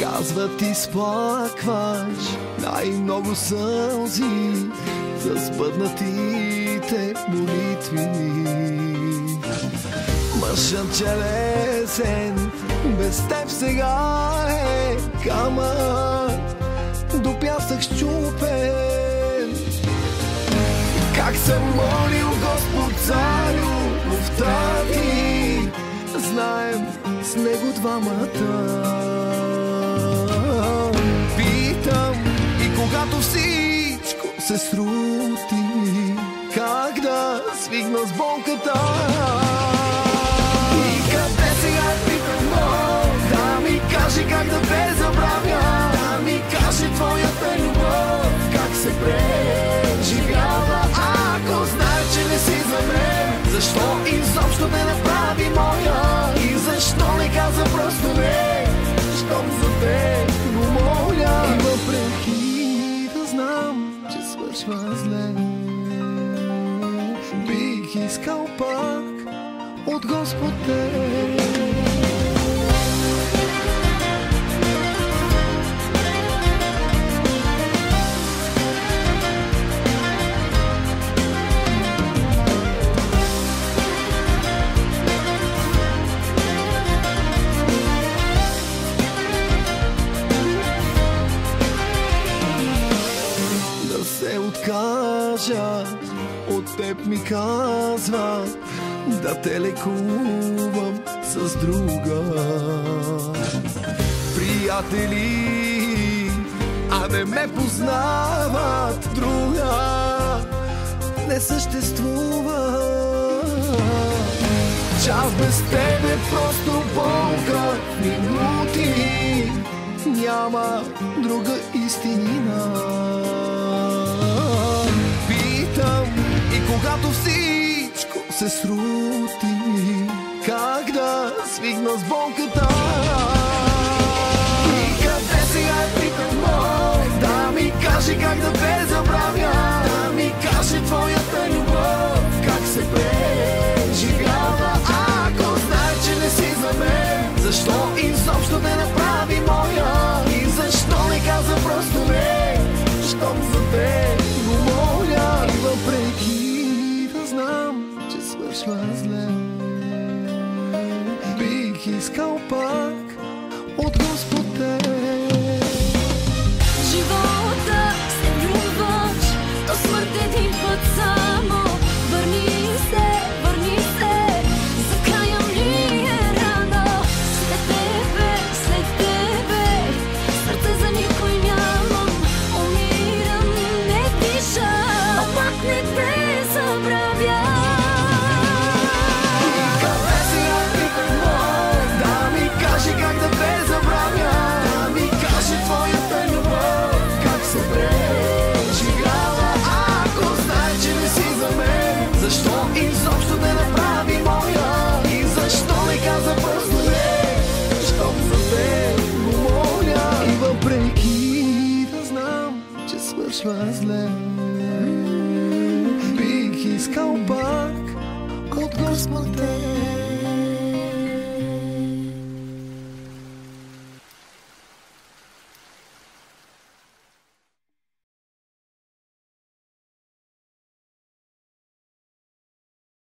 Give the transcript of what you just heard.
Казват, изплакваш най-много сълзи за сбъднатите молитви. Мъжът челесен без теб сега е камък до пясък счупен. Как съм молил Господ за любовта ти, знаем с него двамата. Питам и когато всичко се срути, как да свигна с болката? И къде сега питам, да ми кажи как да те забравя, да ми кажи твоята любов, как се преживява. Ако знае, че не си за мен, защо изобщо не направи моя? И защо не каза просто не, щом за те го моля? И въпреки да знам, че свършва зле, бих искал пак от Господ те. Откажа от теб ми казва да те лекувам с друга. Приятели, а не ме познават, друга не съществува. Час без тебе просто болка, минути, няма друга истина. И когато всичко се срути, как да свигна с болката? И къде сега питам, да ми кажи как да те забравя, да ми кажи твоята любов, как се преживява. Ако знае, че не си за мен, защо изобщо не направи моя? И защо не каза просто не, щом за те го моля? И въпреки да знам, че свършва зле, бих искал пак от Господ те. Живота се влюбваш до смърт един път само. Върни се, за края ми е рано. След тебе, сърце за никой нямам. Умирам, не дишам, а пак не те забравя. И къде сега питам, да ми кажи как да те забравя, да ми кажи твоята любов, как се преживява. Ако знае, че не си за мен, защо изобщо не направи моя? И защо не каза просто не, щом за те го моля? И въпреки да знам, че свършва зле, бих искал пак от Господ те.